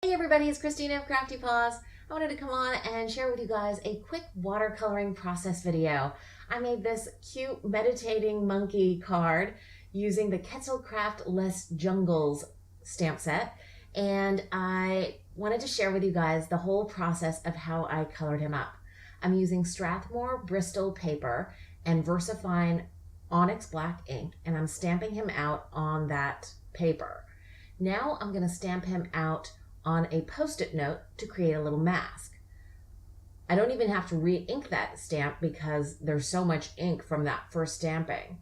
Hey everybody, it's Christina of Crafty Paws. I wanted to come on and share with you guys a quick watercoloring process video. I made this cute meditating monkey card using the Quetzalcraft Les Jungles stamp set, and I wanted to share with you guys the whole process of how I colored him up. I'm using Strathmore Bristol paper and VersaFine Onyx Black ink, and I'm stamping him out on that paper. Now I'm going to stamp him out on a post-it note to create a little mask. I don't even have to re-ink that stamp because there's so much ink from that first stamping.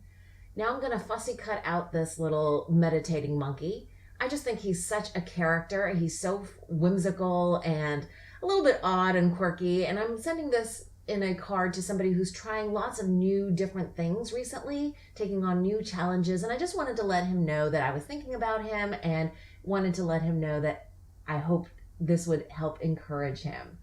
Now I'm going to fussy cut out this little meditating monkey. I just think he's such a character. He's so whimsical and a little bit odd and quirky, and I'm sending this in a card to somebody who's trying lots of new different things recently, taking on new challenges, and I just wanted to let him know that I was thinking about him and wanted to let him know that I hope this would help encourage him.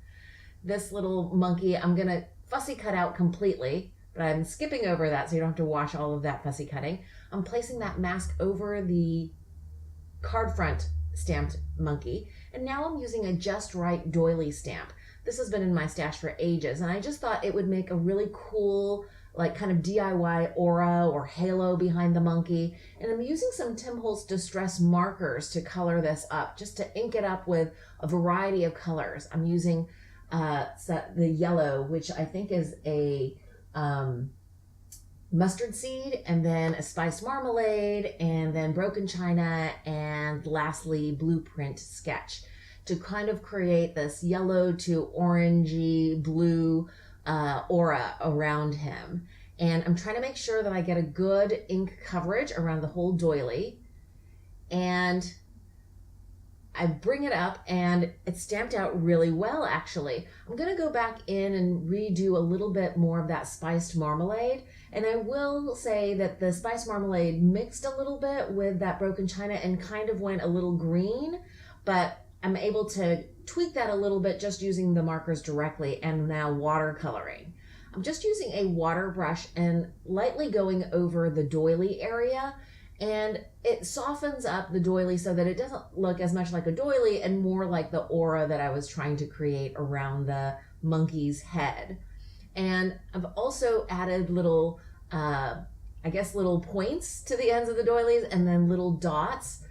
This little monkey, I'm gonna fussy cut out completely, but I'm skipping over that so you don't have to watch all of that fussy cutting. I'm placing that mask over the card front stamped monkey, and now I'm using a Just Right doily stamp. This has been in my stash for ages, and I just thought it would make a really cool, like kind of DIY aura or halo behind the monkey. And I'm using some Tim Holtz Distress markers to color this up, just to ink it up with a variety of colors. I'm using the yellow, which I think is a mustard seed, and then a spiced marmalade, and then broken china, and lastly blueprint sketch, to kind of create this yellow to orangey blue aura around him. And I'm trying to make sure that I get a good ink coverage around the whole doily. And I bring it up and it's stamped out really well, actually. I'm gonna go back in and redo a little bit more of that spiced marmalade. And I will say that the spiced marmalade mixed a little bit with that broken china and kind of went a little green, but I'm able to tweak that a little bit just using the markers directly and now watercoloring. I'm just using a water brush and lightly going over the doily area, and it softens up the doily so that it doesn't look as much like a doily and more like the aura that I was trying to create around the monkey's head. And I've also added little, I guess little points to the ends of the doilies and then little dots.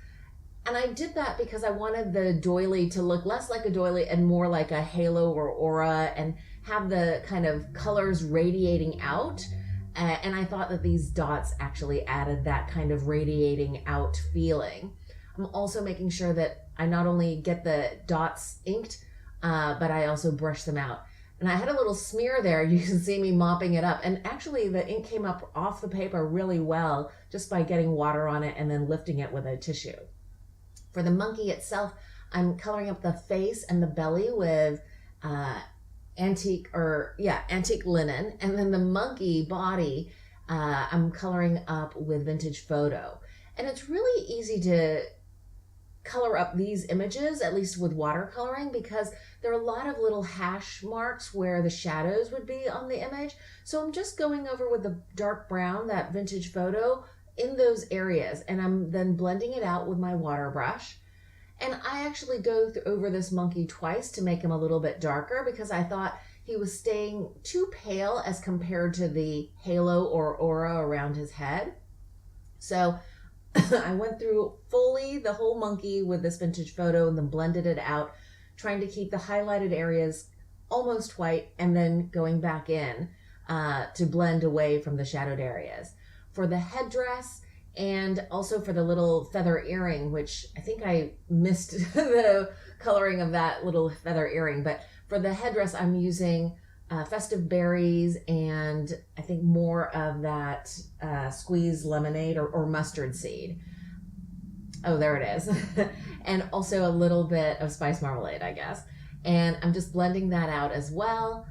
And I did that because I wanted the doily to look less like a doily and more like a halo or aura and have the kind of colors radiating out. And I thought that these dots actually added that kind of radiating out feeling. I'm also making sure that I not only get the dots inked, but I also brush them out. And I had a little smear there. You can see me mopping it up. And actually the ink came up off the paper really well just by getting water on it and then lifting it with a tissue. For the monkey itself, I'm coloring up the face and the belly with antique linen, and then the monkey body I'm coloring up with vintage photo. And it's really easy to color up these images, at least with watercoloring, because there are a lot of little hash marks where the shadows would be on the image. So I'm just going over with the dark brown, that vintage photo, in those areas, and I'm then blending it out with my water brush. And I actually go over this monkey twice to make him a little bit darker because I thought he was staying too pale as compared to the halo or aura around his head. So I went through fully the whole monkey with this vintage photo and then blended it out, trying to keep the highlighted areas almost white and then going back in to blend away from the shadowed areas. For the headdress and also for the little feather earring, which I think I missed the coloring of that little feather earring, but for the headdress I'm using festive berries and I think more of that squeezed lemonade or mustard seed. Oh, there it is. And also a little bit of spiced marmalade, I guess. And I'm just blending that out as well.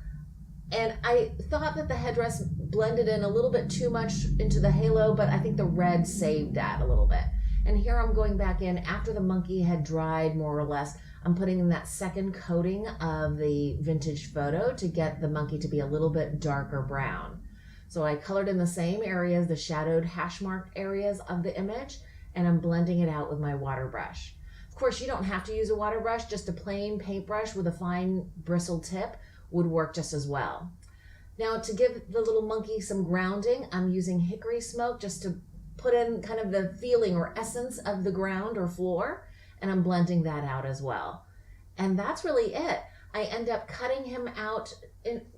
And I thought that the headdress blended in a little bit too much into the halo, but I think the red saved that a little bit. And here I'm going back in after the monkey had dried more or less. I'm putting in that second coating of the vintage photo to get the monkey to be a little bit darker brown. So I colored in the same areas, the shadowed hash marked areas of the image, and I'm blending it out with my water brush. course, you don't have to use a water brush, just a plain paintbrush with a fine bristle tip would work just as well. Now, to give the little monkey some grounding, I'm using hickory smoke just to put in kind of the feeling or essence of the ground or floor, and I'm blending that out as well. And that's really it. I end up cutting him out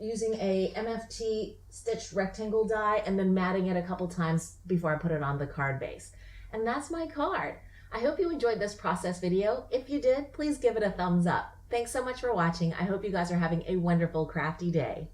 using a MFT stitched rectangle die and then matting it a couple times before I put it on the card base. And that's my card. I hope you enjoyed this process video. If you did, please give it a thumbs up. Thanks so much for watching. I hope you guys are having a wonderful crafty day.